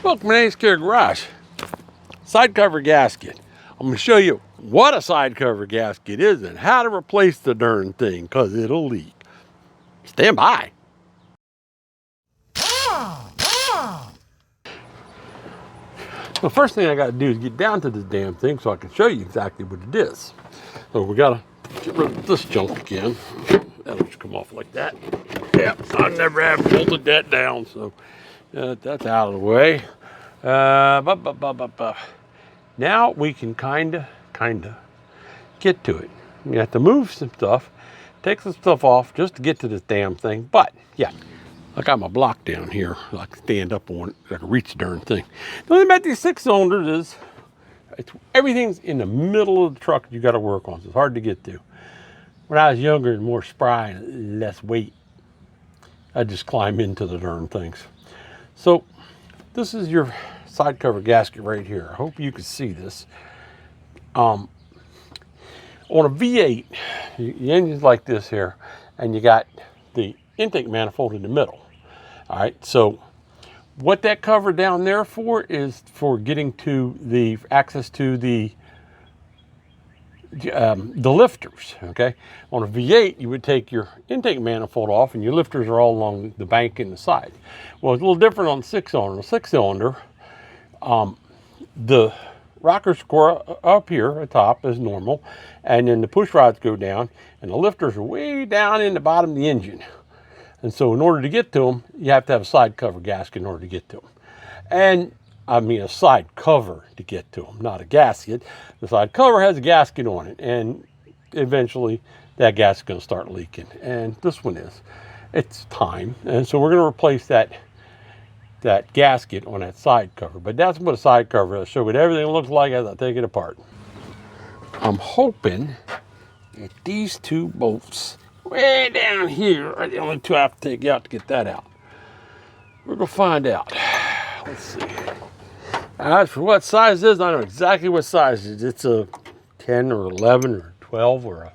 Welcome to Side Cover Garage. Side cover gasket. I'm going to show you what a side cover gasket is and how to replace the darn thing because it'll leak. Stand by. The first thing I got to do is get down to this damn thing so I can show you exactly what it is. So we got to get rid of this junk again. That'll just come off like that. Yeah, I never have bolted that down, so that's out of the way. Now we can kinda get to it. You have to move some stuff, take some stuff off just to get to this damn thing. But yeah, I got my block down here. So I can stand up on it. I can reach the darn thing. The only thing about these 6-cylinders is everything's in the middle of the truck you got to work on. So it's hard to get to. When I was younger and more spry and less weight, I'd just climb into the darn things. So this is your side cover gasket right here. I hope you can see this. On a V8, the engine's like this here, and you got the intake manifold in the middle. All right, so what that cover down there for is for getting to the access to the lifters. Okay, on a V8 you would take your intake manifold off and your lifters are all along the bank and the side. Well, it's a little different on the 6-cylinder. The 6-cylinder, the rockers go up here at top as normal, and then the push rods go down and the lifters are way down in the bottom of the engine. And so in order to get to them, you have to have a side cover gasket in order to get to them. And I mean a side cover to get to them, not a gasket. The side cover has a gasket on it, and eventually that gasket's going to start leaking. And this one is. It's time. And so we're going to replace that gasket on that side cover. But that's what a side cover is. I'll show you what everything looks like as I take it apart. I'm hoping that these two bolts way down here are the only two I have to take out to get that out. We're going to find out. Let's see. As for what size it is, I know exactly what size it is. It's a 10 or 11 or 12 or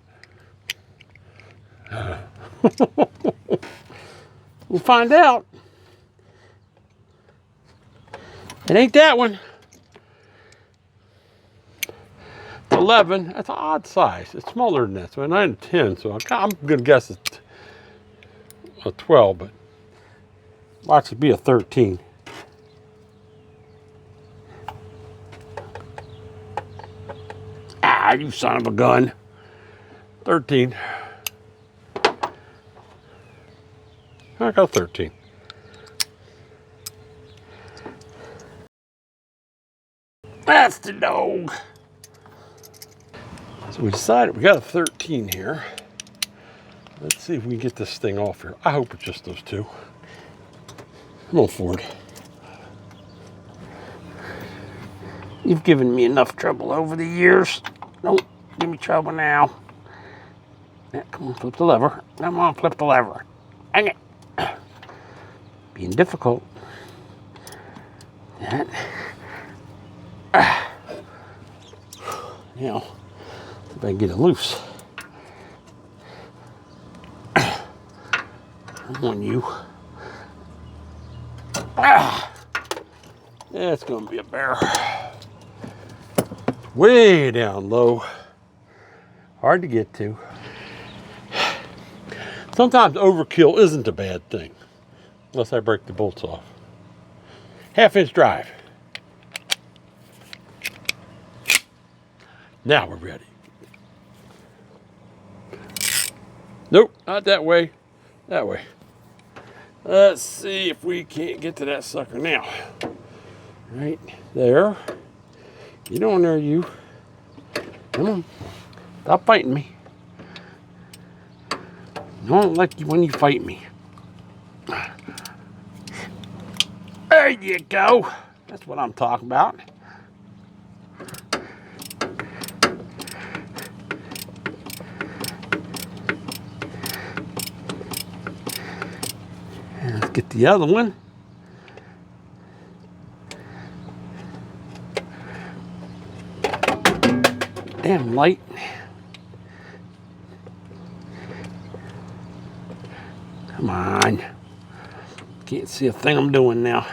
a... We'll find out. It ain't that one. 11, that's an odd size. It's smaller than that, so 9 and 10. So I'm going to guess it's a 12, but watch it be a 13. Ah, you son of a gun. 13. I got 13. That's the dog. So we decided we got a 13 here. Let's see if we can get this thing off here. I hope it's just those two. Come on, Ford. You've given me enough trouble over the years. Don't give me trouble now. Yeah, come on, flip the lever. Come on, flip the lever. Hang it. Being difficult. That. Now, if I can get it loose. Come on, you. Yeah, it's going to be a bear. Way down low. Hard to get to. Sometimes overkill isn't a bad thing. Unless I break the bolts off. 1/2-inch drive. Now we're ready. Nope, not that way. That way. Let's see if we can't get to that sucker now. Right there. Get on there, you. Come on. Stop fighting me. I don't like you when you fight me. There you go. That's what I'm talking about. And let's get the other one. Damn light. Come on. Can't see a thing I'm doing now.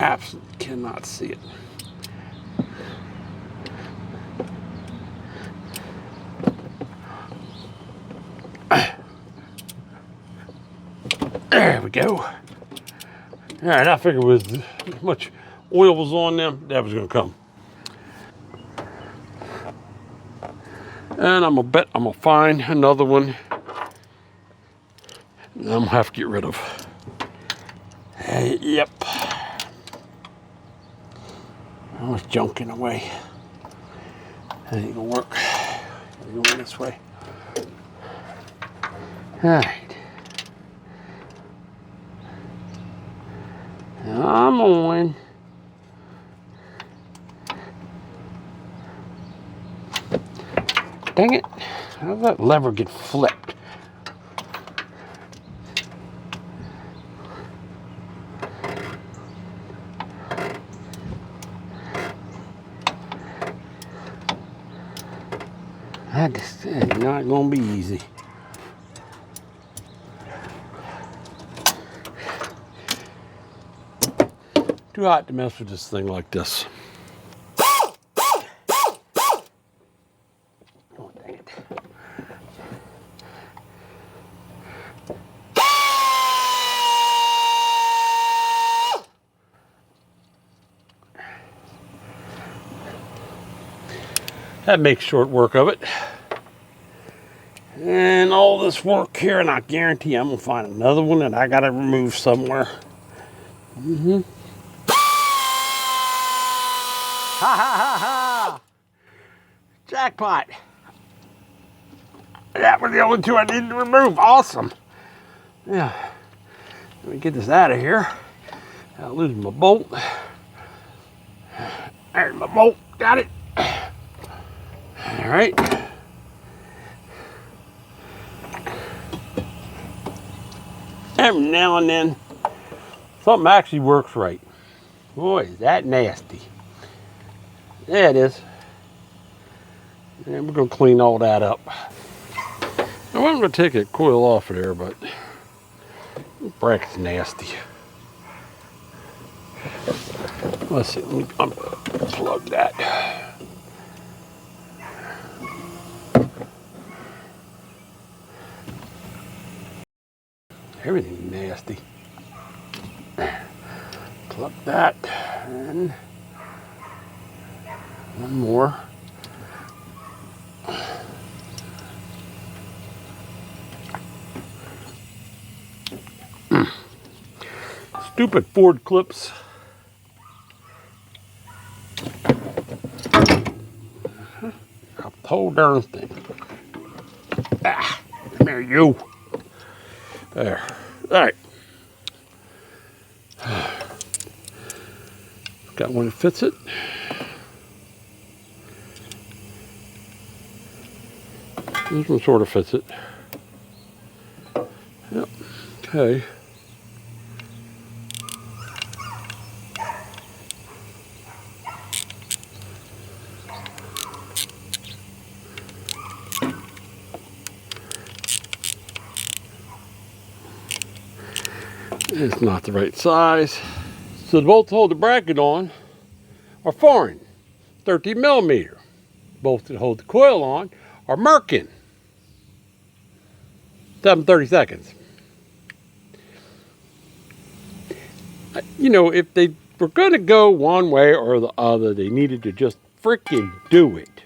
Absolutely cannot see it. There we go. All right, I figured with as much oil was on them, that was gonna come. And I'm gonna bet I'm gonna find another one that I'm gonna have to get rid of. Yep. I was junking away. That ain't gonna work. We're going this way. All right. I'm on. Dang it. How did that lever get flipped? That just is not going to be easy. Too hot to mess with this thing like this. Oh, dang it. That makes short work of it. And all this work here, and I guarantee I'm gonna find another one that I gotta remove somewhere. Ha ha ha ha! Jackpot! That was the only two I needed to remove. Awesome. Yeah. Let me get this out of here. I'll lose my bolt. There's my bolt. Got it. All right. Every now and then, something actually works right. Boy, is that nasty. There it is. And we're going to clean all that up. I wasn't going to take a coil off of there, but the bracket's nasty. Let's see, let me unplug that. Everything's nasty. Plug that, and one more. Stupid Ford clips. The whole darn thing. Ah, come here, you. There. All right. Got one that fits it. This one sort of fits it. Yep. Okay. It's not the right size. So the bolts to hold the bracket on are foreign, 13 millimeter. Bolts that hold the coil on are Merkin, 7/32. You know, if they were going to go one way or the other, they needed to just freaking do it.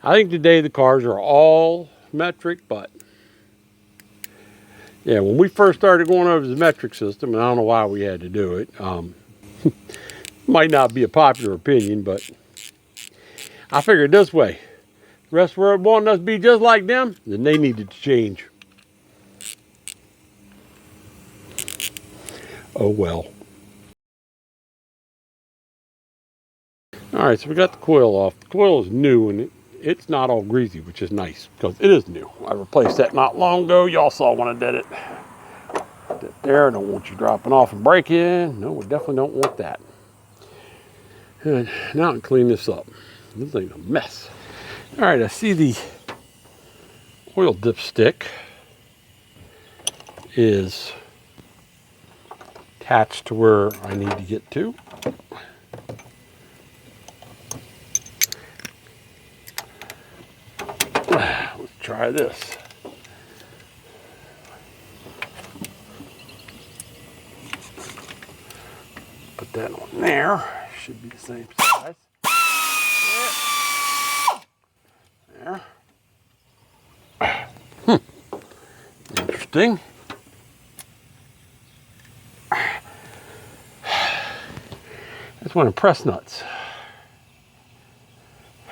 I think today the cars are all metric, but yeah, when we first started going over the metric system, and I don't know why we had to do it, might not be a popular opinion, but I figured this way. The rest of the world wanted us to be just like them, then they needed to change. Oh well. All right, so we got the coil off. The coil is new, and it's not all greasy, which is nice, because it is new. I replaced that not long ago. Y'all saw when I did it. There, I don't want you dropping off and breaking. No, we definitely don't want that. And now I can clean this up. This thing's a mess. All right, I see the oil dipstick is attached to where I need to get to. Let's try this. Put that on there. Should be the same size. There. Interesting. That's one of press nuts.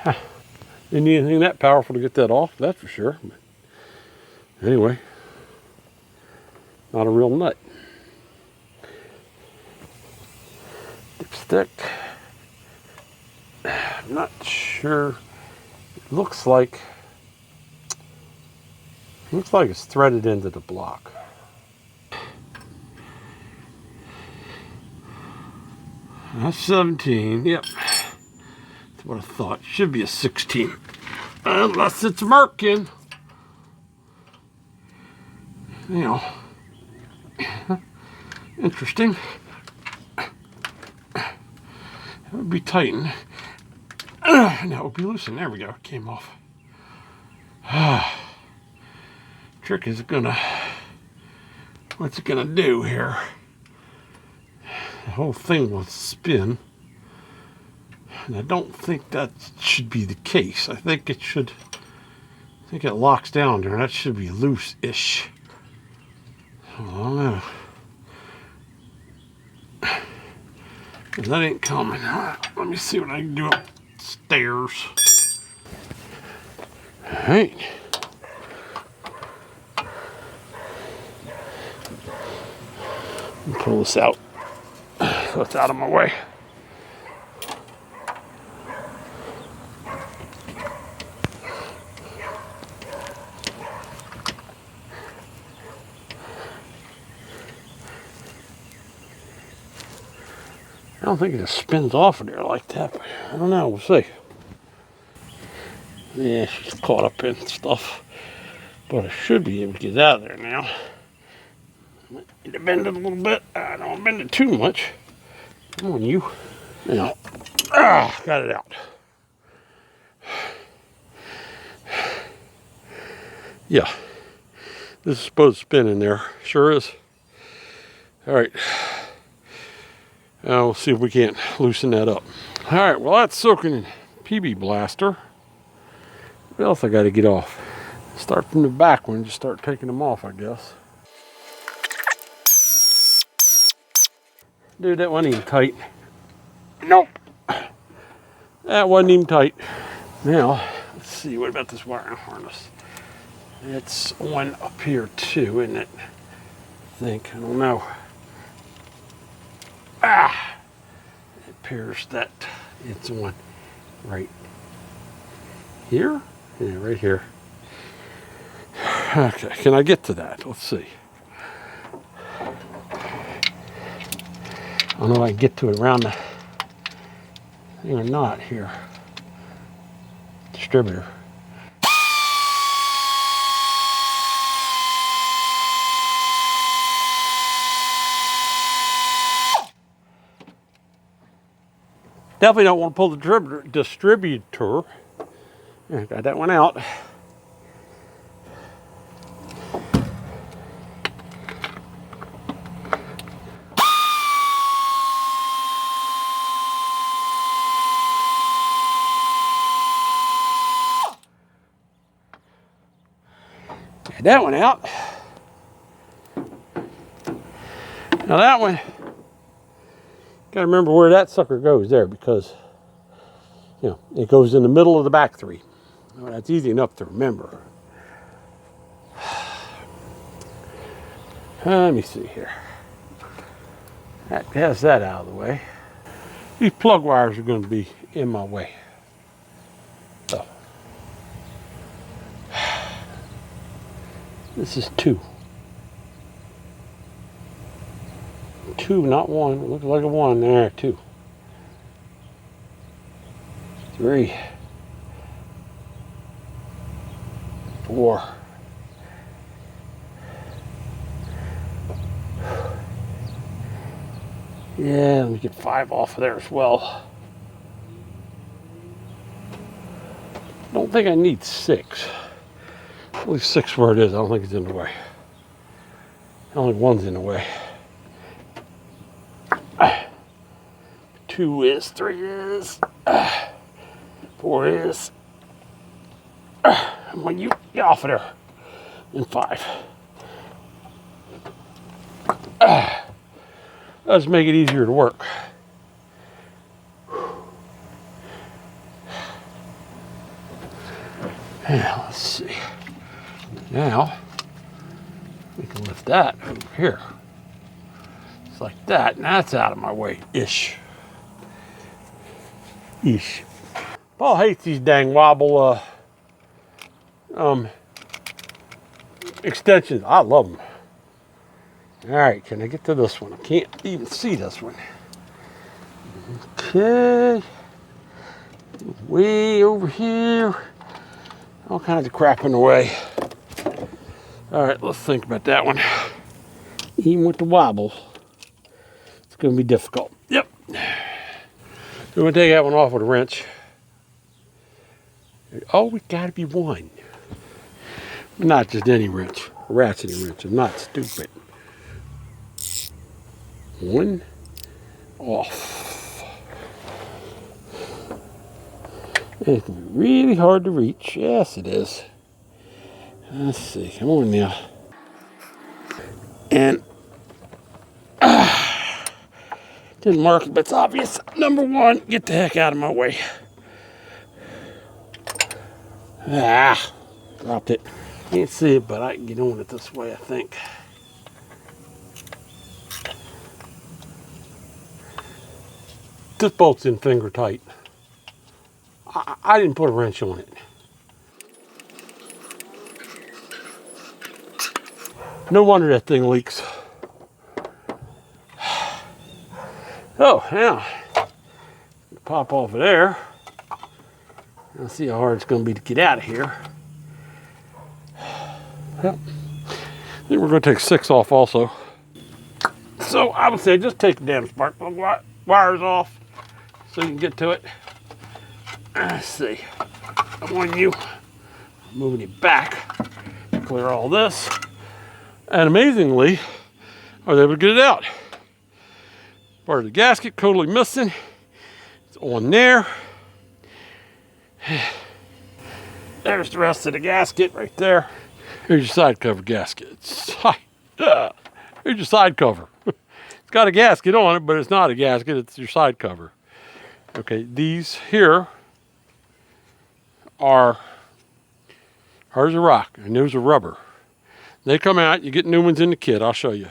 Didn't need anything that powerful to get that off, that's for sure. But anyway, not a real nut. Dipstick. I'm not sure. It looks like it's threaded into the block. That's 17. Yep. That's what I thought. Should be a 16. Unless it's Merkin. You know. Interesting. That would be tightened. And that would be loosened. There we go. It came off. Trick is what's it gonna do here? The whole thing will spin. And I don't think that should be the case. I think it locks down there. That should be loose-ish. I don't know. That ain't coming. Let me see what I can do upstairs. All right. Pull this out so it's out of my way. I don't think it just spins off of there like that, but I don't know, we'll see. Yeah, she's caught up in stuff, but I should be able to get out of there now. Might need to bend it a little bit. I don't bend it too much. Come on, you. Now, got it out. Yeah, this is supposed to spin in there. Sure is. All right. We'll see if we can't loosen that up. All right, well, that's soaking in PB Blaster. What else I got to get off? Start from the back one, just start taking them off, I guess. Dude, that wasn't even tight. Nope. That wasn't even tight. Now, let's see, what about this wiring harness? It's one up here too, isn't it? I think, I don't know. It appears that it's one right here. Yeah, right here. Okay, can I get to that? Let's see. I don't know if I can get to it around the thing or not here. Distributor. Definitely don't want to pull the distributor. Yeah, got that one out. Got that one out. Now that one, gotta remember where that sucker goes there, because you know it goes in the middle of the back three. Well, that's easy enough to remember. Let me see here. That has that out of the way. These plug wires are going to be in my way. So this is two. Two, not one. It looks like a one there. Two. Three. 4. 5. Yeah, let me get 5 off of there as well. Don't think I need 6. At least 6 where it is. I don't think it's in the way. Only 1's in the way. 2 is, 3 is, 4 is. When you get off of there, and 5. Let's make it easier to work. Now, let's see. Now, we can lift that over here. It's like that, and that's out of my way, ish. Paul hates these dang wobble extensions. I love them. All right, can I get to this one? I can't even see this one. Okay. Way over here. All kinds of crap in the way. All right, let's think about that one. Even with the wobble, it's going to be difficult. Yep. So we're going to take that one off with a wrench. Oh, we got to be 1. Not just any wrench. A ratcheting wrench. I'm not stupid. 1 off. It's going to be really hard to reach. Yes, it is. Let's see. Come on now. And didn't mark it, but it's obvious. Number 1, get the heck out of my way. Dropped it. Can't see it, but I can get on it this way, I think. This bolt's in finger tight. I didn't put a wrench on it. No wonder that thing leaks. Oh, now, pop off of there. I'll see how hard it's going to be to get out of here. Yep. I think we're going to take 6 off also. So I would say just take the damn spark plug wires off so you can get to it. Let's see. I want you moving it back to clear all this. And amazingly, I was able to get it out. Part of the gasket totally missing. It's on there. There's the rest of the gasket right there. Here's your side cover gasket. Here's your side cover. It's got a gasket on it, but it's not a gasket. It's your side cover. Okay, these here are hard as a rock, and those are rubber. They come out. You get new ones in the kit. I'll show you.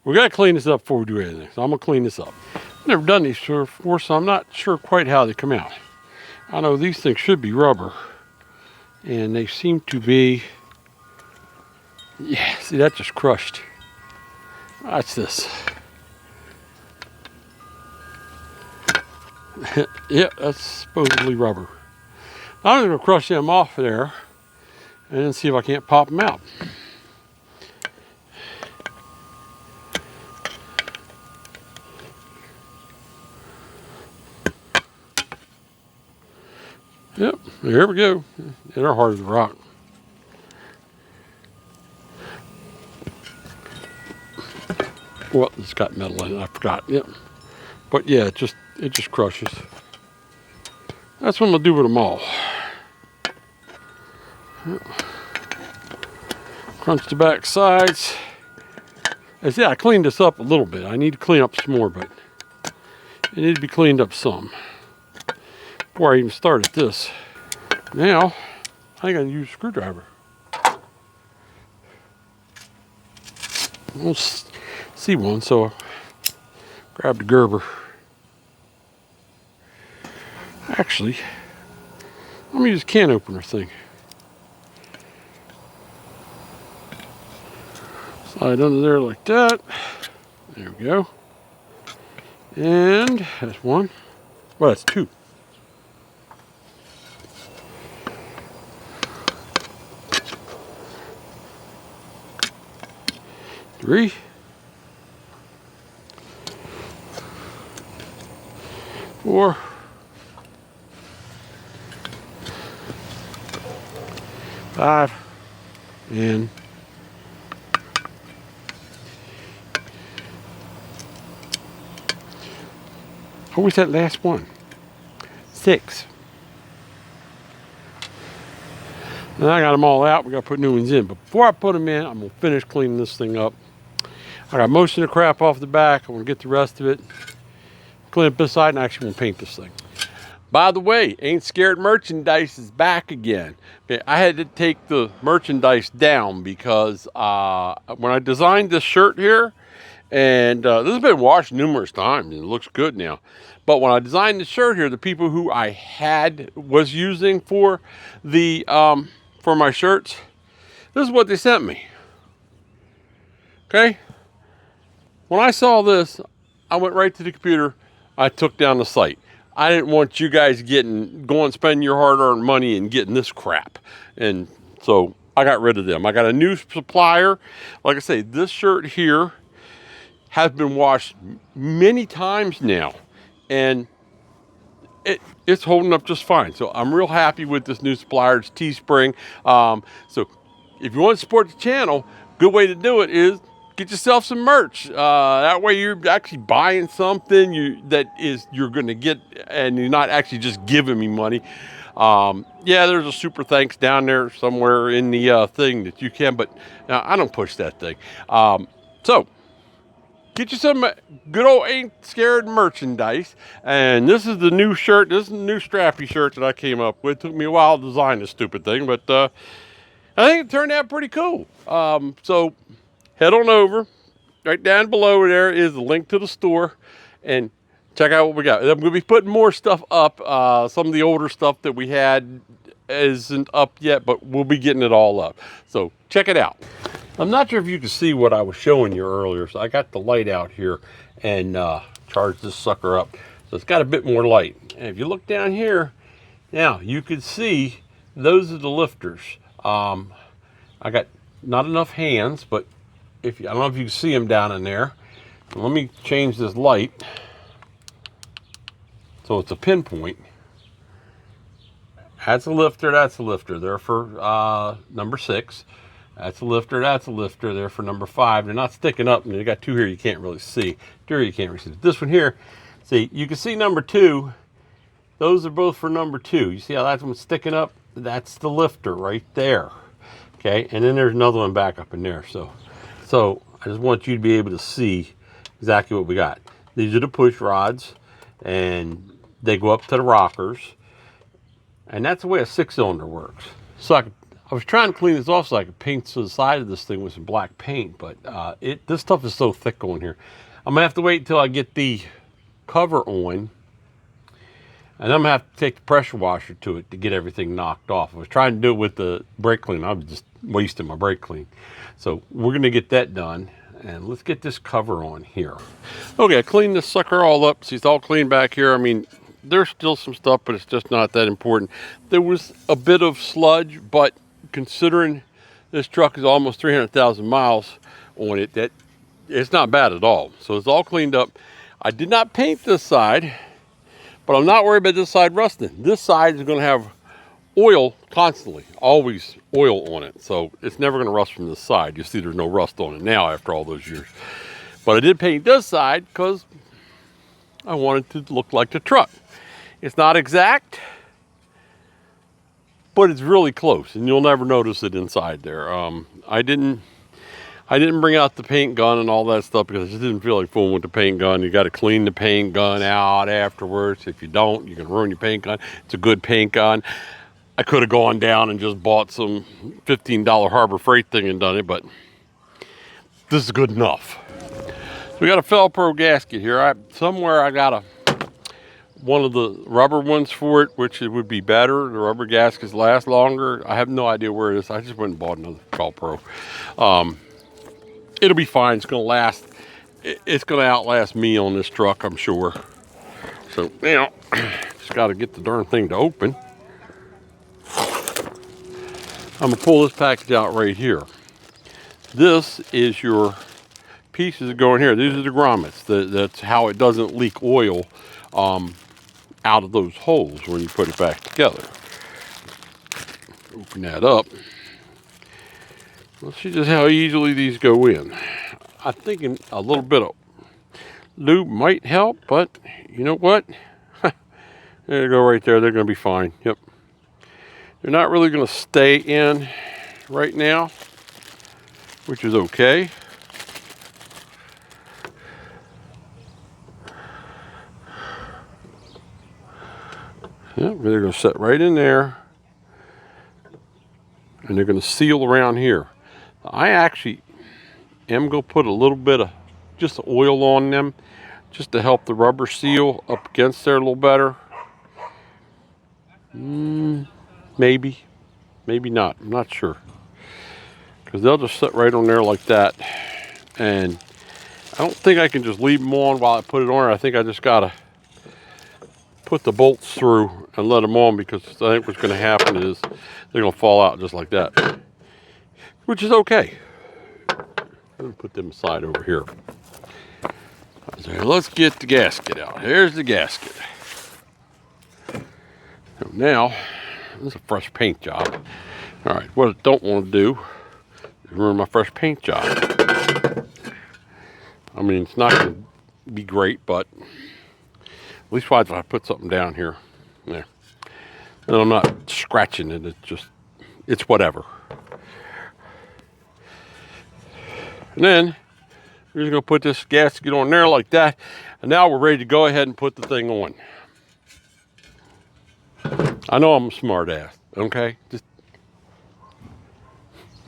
We got to clean this up before we do anything. So I'm going to clean this up. I've never done these before, so I'm not sure quite how they come out. I know these things should be rubber, and they seem to be. Yeah, see, that just crushed. Watch this. Yeah, that's supposedly rubber. I'm going to crush them off there and then see if I can't pop them out. Yep, here we go. They're hard as a rock. Well, it's got metal in it. I forgot. Yep. But yeah, it just crushes. That's what I'm gonna do with them all. Yep. Crunch the back sides. As I cleaned this up a little bit. I need to clean up some more, but it needs to be cleaned up some before I even started this. Now, I think I can use a screwdriver. We'll see one, so grab the Gerber. Actually, I'm gonna use a can opener thing. Slide under there like that. There we go. And that's 1. Well, that's 2. 4, 5, and what was that last one? 6. And I got them all out. We got to put new ones in. But before I put them in, I'm going to finish cleaning this thing up. I got most of the crap off the back. I'm going to get the rest of it. Clean up this side, and I actually want to paint this thing. By the way, Ain't Scared merchandise is back again. I had to take the merchandise down because when I designed this shirt here, and this has been washed numerous times and it looks good now. But when I designed the shirt here, the people who I was using for the for my shirts, this is what they sent me. Okay? When I saw this, I went right to the computer. I took down the site. I didn't want you guys going spending your hard-earned money and getting this crap. And so I got rid of them. I got a new supplier. Like I say, this shirt here has been washed many times now, and it's holding up just fine. So I'm real happy with this new supplier. It's Teespring. So if you want to support the channel, good way to do it is get yourself some merch. That way you're actually buying something you're going to get, and you're not actually just giving me money. Yeah, there's a super thanks down there somewhere in the thing that you can, but I don't push that thing. So get you some good old Ain't Scared merchandise. And this is the new shirt. This is the new strappy shirt that I came up with. It took me a while to design this stupid thing, but I think it turned out pretty cool. So head on over. Right down below there is the link to the store, and check out what we got. I'm going to be putting more stuff up. Some of the older stuff that we had isn't up yet, but we'll be getting it all up. So check it out. I'm not sure if you can see what I was showing you earlier. So I got the light out here and charged this sucker up. So it's got a bit more light. And if you look down here, now you can see those are the lifters. I got not enough hands, but I don't know if you can see them down in there. Let me change this light so it's a pinpoint. That's a lifter, that's a lifter. They're for number 6. That's a lifter, that's a lifter. They're for number 5. They're not sticking up, and you got 2 here you can't really see. 2 here you can't really see. This one here, see, you can see number 2. Those are both for number 2. You see how that one's sticking up? That's the lifter right there. Okay, and then there's another one back up in there. So I just want you to be able to see exactly what we got. These are the push rods, and they go up to the rockers. And that's the way a 6-cylinder works. So I was trying to clean this off so I could paint to the side of this thing with some black paint, but this stuff is so thick on here. I'm gonna have to wait until I get the cover on, and I'm gonna have to take the pressure washer to it to get everything knocked off. I was trying to do it with the brake clean. I was just wasting my brake clean. So we're gonna get that done, and let's get this cover on here. Okay, I cleaned this sucker all up. See, it's all clean back here. I mean, there's still some stuff, but it's just not that important. There was a bit of sludge, but considering this truck is almost 300,000 miles on it, that it's not bad at all. So it's all cleaned up. I did not paint this side, but I'm not worried about this side rusting. This side is going to have oil constantly, always oil on it. So it's never going to rust from this side. You see there's no rust on it now after all those years. But I did paint this side because I wanted it to look like the truck. It's not exact, but it's really close, and you'll never notice it inside there. I didn't bring out the paint gun and all that stuff because I just didn't feel like fooling with the paint gun. You got to clean the paint gun out afterwards. If you don't, you can ruin your paint gun. It's a good paint gun. I could have gone down and just bought some $15 Harbor Freight thing and done it, but this is good enough. So we got a Velcro gasket here. Somewhere I got one of the rubber ones for it, which it would be better. The rubber gaskets last longer. I have no idea where it is. I just went and bought another Velcro. It'll be fine. It's going to last. It's going to outlast me on this truck, I'm sure. So now, just got to get the darn thing to open. I'm going to pull this package out right here. This is your pieces that go in here. These are the grommets. That's how it doesn't leak oil. out of those holes when you put it back together. Open that up. Let's see just how easily these go in. I'm thinking a little bit of lube might help, but you know what? There you go right there. They're going to be fine. Yep. They're not really going to stay in right now, which is okay. Yep, they're going to set right in there, and they're going to seal around here. I actually am going to put a little bit of just oil on them just to help the rubber seal up against there a little better. Maybe not. I'm not sure. Because they'll just sit right on there like that. And I don't think I can just leave them on while I put it on. I think I just got to put the bolts through and let them on, because I think what's going to happen is they're going to fall out just like that. Which is okay. I'm going to put them aside over here. So let's get the gasket out. Here's the gasket. So now, this is a fresh paint job. All right, what I don't want to do is ruin my fresh paint job. I mean, it's not going to be great, but at least if I put something down here. There. And I'm not scratching it. It's whatever. And then we're just going to put this gasket on there like that. And now we're ready to go ahead and put the thing on. I know I'm a smart ass, okay?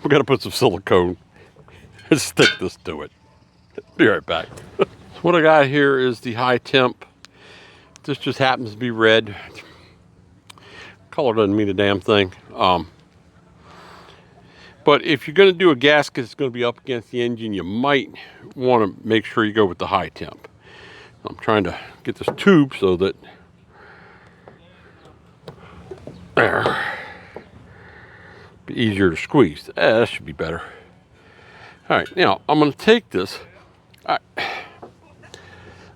We're going to put some silicone and stick this to it. Be right back. So what I got here is the high temp. This just happens to be red. Color doesn't mean a damn thing. But if you're going to do a gasket that's going to be up against the engine, you might want to make sure you go with the high temp. I'm trying to get this tube so that there, be easier to squeeze. That should be better. All right, now I'm going to take this. All right.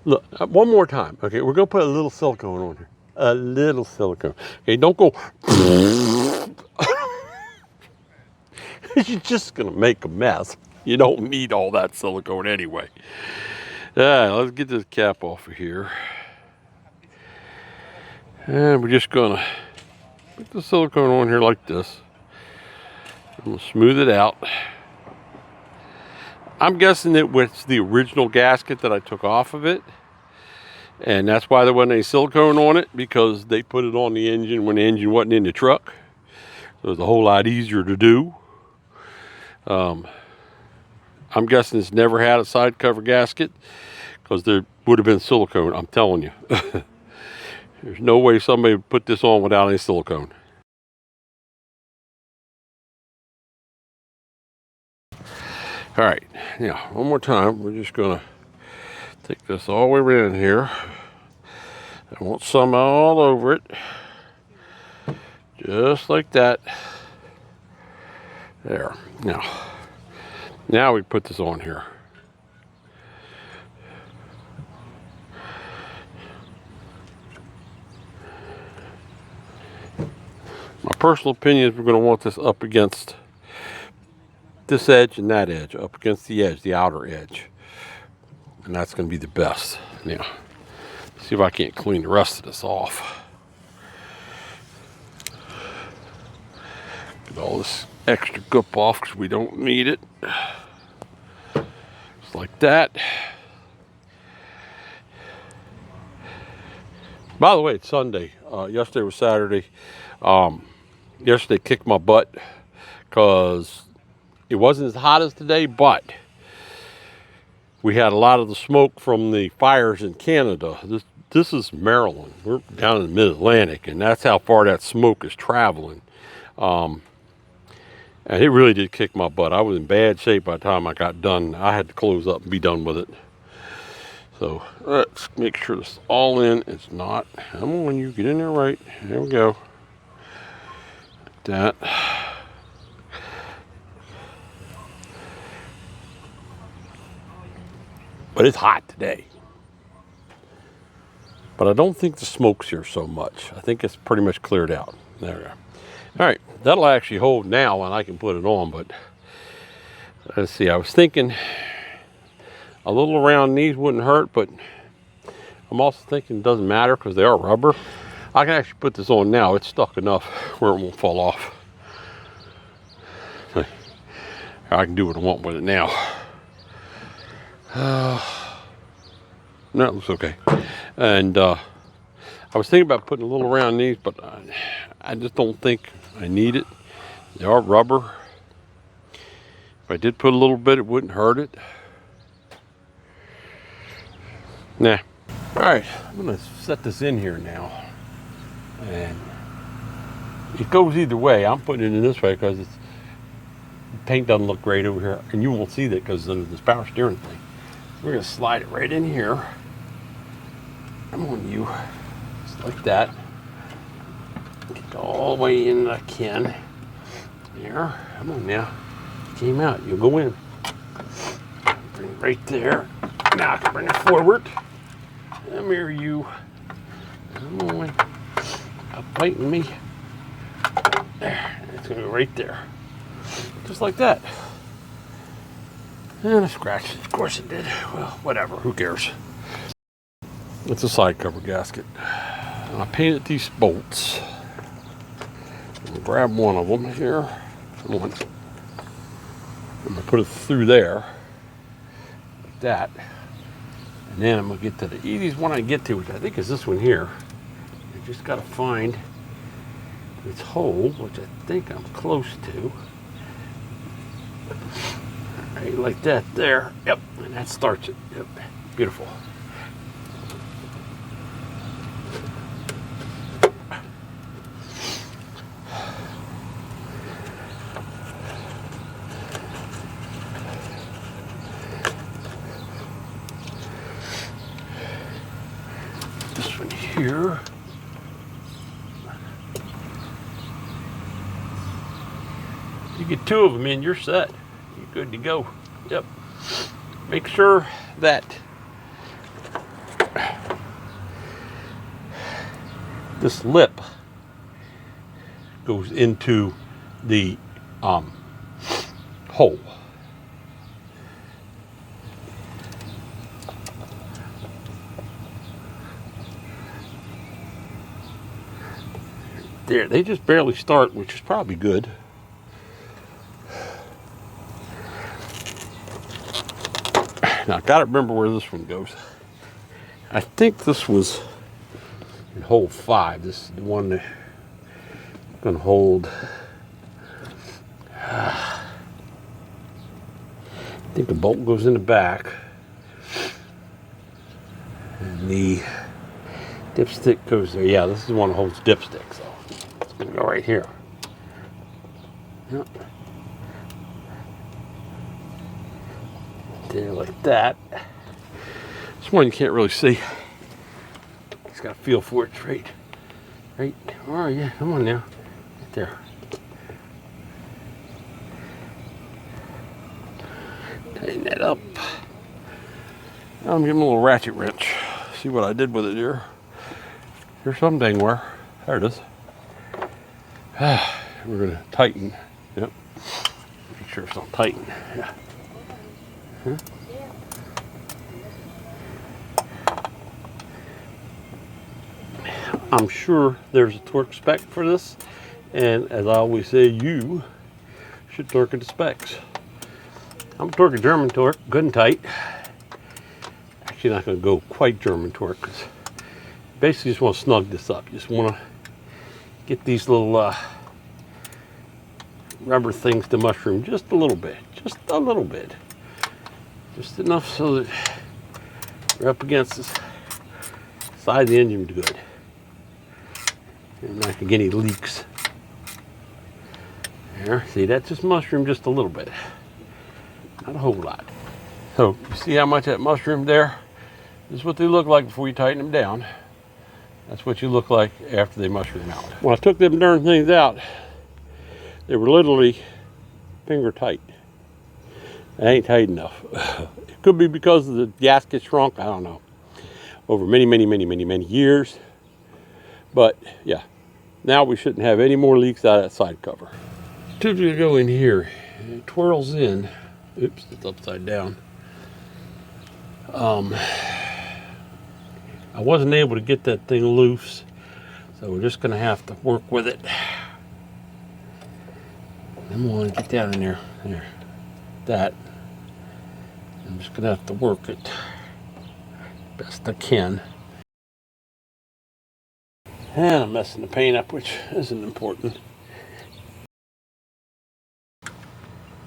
Look, one more time. Okay, we're going to put a little silicone on here. A little silicone. Okay, don't go. You're just going to make a mess. You don't need all that silicone anyway. Let's get this cap off of here. And we're just going to put the silicone on here like this. I'm going to smooth it out. I'm guessing it was the original gasket that I took off of it. And that's why there wasn't any silicone on it, because they put it on the engine when the engine wasn't in the truck. So it was a whole lot easier to do. I'm guessing it's never had a side cover gasket, because there would have been silicone, I'm telling you. There's no way somebody would put this on without any silicone. All right, now one more time, we're just gonna take this all the way around here. I want some all over it, just like that. There. Now we put this on here. My personal opinion is we're going to want this up against this edge and that edge, up against the edge, the outer edge. And that's going to be the best. Now, see if I can't clean the rest of this off. Get all this extra goop off because we don't need it. Just like that. By the way, it's Sunday. Yesterday was Saturday. Yesterday kicked my butt because it wasn't as hot as today, but we had a lot of the smoke from the fires in Canada. This is Maryland. We're down in the mid-Atlantic, and that's how far that smoke is traveling. And it really did kick my butt. I was in bad shape by the time I got done. I had to close up and be done with it. So let's make sure this is all in. It's not. Come on, you get in there right. There we go. Like that. But it's hot today. But I don't think the smoke's here so much. I think it's pretty much cleared out. There we go. All right, that'll actually hold now and I can put it on, but let's see, I was thinking a little around these wouldn't hurt, but I'm also thinking it doesn't matter because they are rubber. I can actually put this on now. It's stuck enough where it won't fall off. I can do what I want with it now. No, it looks okay. And I was thinking about putting a little around these, but I just don't think I need it. They are rubber. If I did put a little bit, it wouldn't hurt it. Nah. All right, I'm gonna set this in here now. And it goes either way. I'm putting it in this way because the paint doesn't look great over here. And you won't see that because of this power steering thing. We're gonna slide it right in here. I'm on you, just like that. Get all the way in I can. There, come on now. Came out, you'll go in. Bring it right there. Now I can bring it forward. Come here, you. Come on. Stop fighting me. There, it's gonna go right there. Just like that. And a scratch, of course it did. Well, whatever, who cares? It's a side cover gasket. And I painted these bolts. I'm gonna grab one of them here. Come on. I'm gonna put it through there, like that. And then I'm gonna get to the easiest one I get to, which I think is this one here. I just gotta find its hole, which I think I'm close to. Right, like that there. Yep, and that starts it. Yep, beautiful. This one here. You get two of them in, you're set. You're good to go. Yep. Make sure that this lip goes into the hole. There, they just barely start, which is probably good. Now, I gotta remember where this one goes. I think this was in hole 5. This is the one that's gonna hold. I think the bolt goes in the back. And the dipstick goes there. Yeah, this is the one that holds dipstick, so it's gonna go right here. Yep. There, like that. This one you can't really see. Just got to feel for it. Right. Oh yeah, come on now. Right there. Tighten that up. Now I'm giving a little ratchet wrench. See what I did with it here. Here's something where. There it is. We're gonna tighten. Yep. Make sure it's not tighten. Yeah. Huh? I'm sure there's a torque spec for this, and as I always say, you should torque it to specs. I'm torquing German torque, good and tight. Actually, not going to go quite German torque, because basically just want to snug this up. Just want to get these little rubber things to mushroom just a little bit, just enough so that you're up against the side of the engine good. And not gonna get any leaks. There, see, that just mushroomed just a little bit. Not a whole lot. So, you see how much that mushroomed there? This is what they look like before you tighten them down. That's what you look like after they mushroom out. When I took them darn things out, they were literally finger tight. They ain't tight enough. It could be because the gasket shrunk, I don't know. over many years. But yeah, now we shouldn't have any more leaks out of that side cover. Tube's gonna go in here, and it twirls in. Oops, it's upside down. I wasn't able to get that thing loose, so we're just gonna have to work with it. I'm gonna get down in there. There. That. I'm just gonna have to work it best I can. And I'm messing the paint up, which isn't important.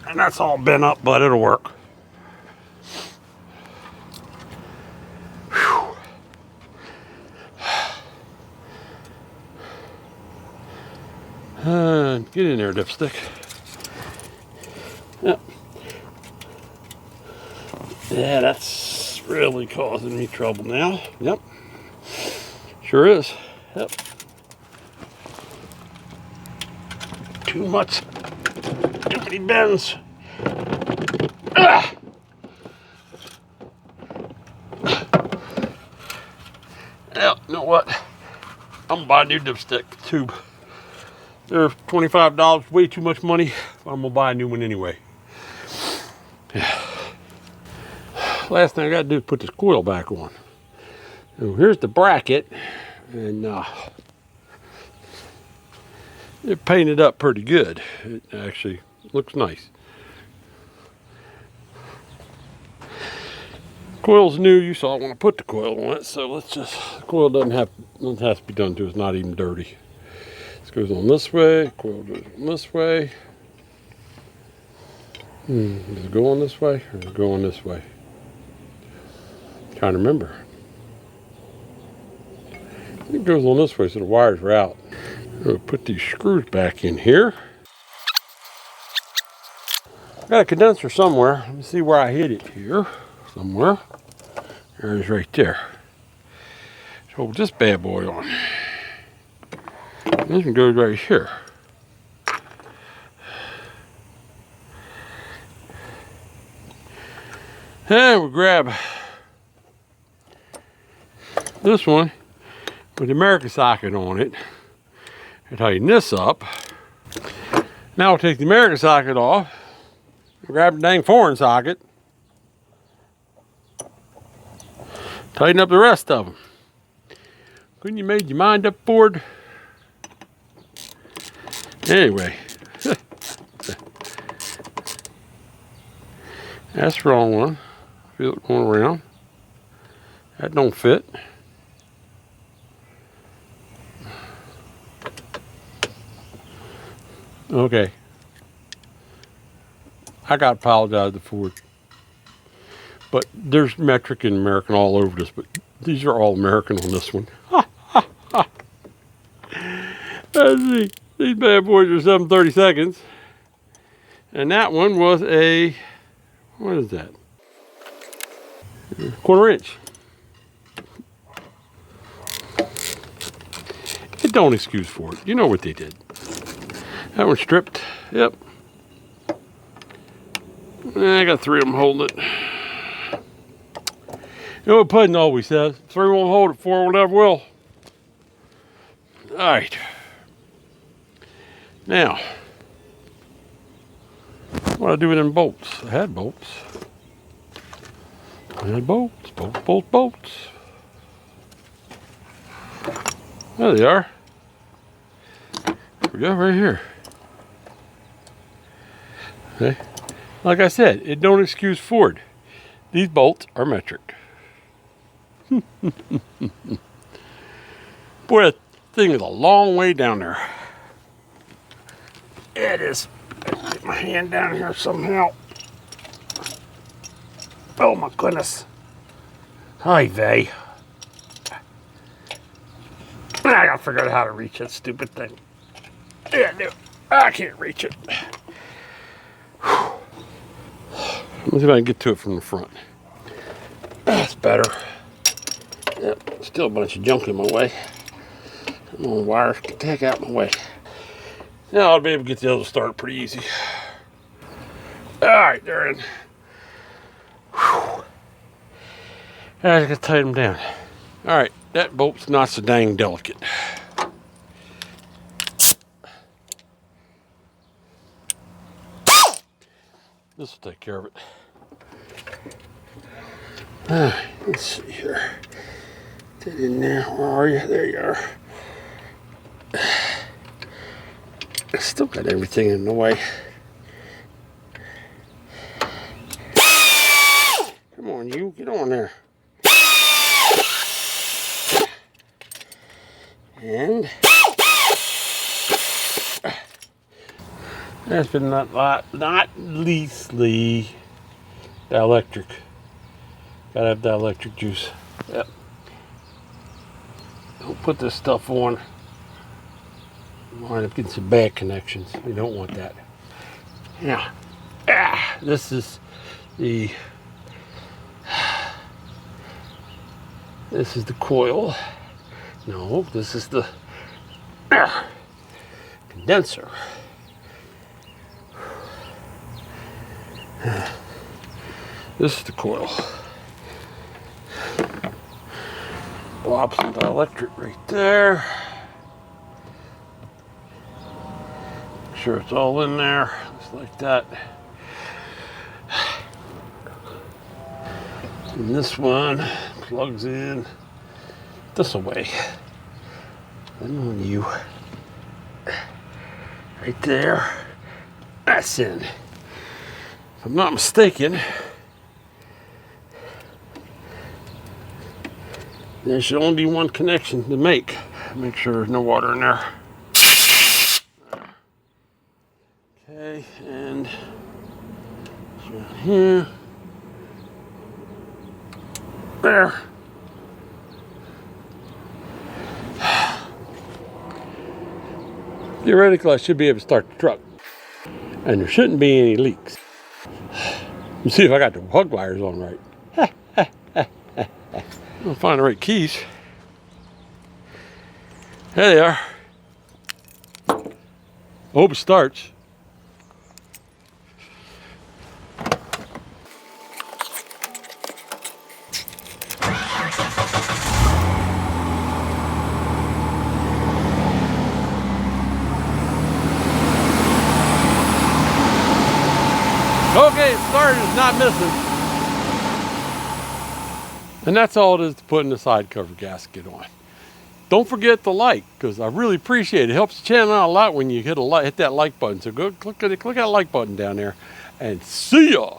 And that's all bent up, but it'll work. Whew. Get in there, dipstick. Yep. Yeah, that's really causing me trouble now. Yep. Sure is. Yep. Too much. Too many bends. Ah! Yeah, you know what? I'm gonna buy a new dipstick tube. They're $25, way too much money. I'm gonna buy a new one anyway. Yeah. Last thing I gotta do is put this coil back on. So here's the bracket, and it painted up pretty good. It actually looks nice. Coil's new. You saw when I put the coil on it, so let's just. The coil doesn't have to be done to it. It's not even dirty. This goes on this way. Coil goes on this way. Does it go on this way or does it go on this way? I'm trying to remember. I think it goes on this way, so the wires are out. I'll put these screws back in here. I got a condenser somewhere. Let me see where I hid it here. Somewhere. There it is right there. So this bad boy on. This one goes right here. And we'll grab this one with the American socket on it and tighten this up. Now we'll take the American socket off, grab the dang foreign socket, tighten up the rest of them. Couldn't you made your mind up, Ford? Anyway, that's the wrong one. Feel it going around. That don't fit. Okay. I got to apologize to Ford. But there's metric and American all over this, but these are all American on this one. Let's see. These bad boys are 7/32. And that one was a, what is that? 1/4 inch. It don't excuse Ford. You know what they did. That one stripped. Yep. I got 3 of them holding it. You know what Puddin' always says? 3 won't hold it, 4 will never will. Alright. Now, what do I do with them bolts? I had bolts. Bolts. There they are. There we go, right here. Okay. Like I said, it don't excuse Ford. These bolts are metric. Boy, that thing is a long way down there. It is. Get my hand down here somehow. Oh my goodness. Hi, vey. I gotta figure out how to reach that stupid thing. Yeah, no, I can't reach it. Let me see if I can get to it from the front. That's better. Yep, still a bunch of junk in my way. Come on, wires, get the heck out of my way. Now I'll be able to get the other started pretty easy. Alright, they're in. Whew. I just gotta tighten them down. All right, that bolt's not so dang delicate. This will take care of it. Let's see here. Get in there. Where are you? There you are. I still got everything in the way. Come on, you. Get on there. And that's been not leastly dielectric. Gotta have dielectric juice. Yep. Don't put this stuff on. You wind up getting some bad connections. We don't want that. Now, this is the coil. No, this is the condenser. This is the coil. Plop some dielectric right there. Make sure it's all in there, just like that. And this one plugs in this way. And on you. Right there. That's in. If I'm not mistaken, there should only be one connection to make. Make sure there's no water in there. Okay, and down here. There. Theoretically, I should be able to start the truck. And there shouldn't be any leaks. Let's see if I got the plug wires on right. I'll find the right keys. There they are. I hope it starts. Okay, it started, it's not missing. And that's all it is to putting the side cover gasket on. Don't forget to like, because I really appreciate it. It helps the channel out a lot when you hit that like button. So go click that like button down there and see ya.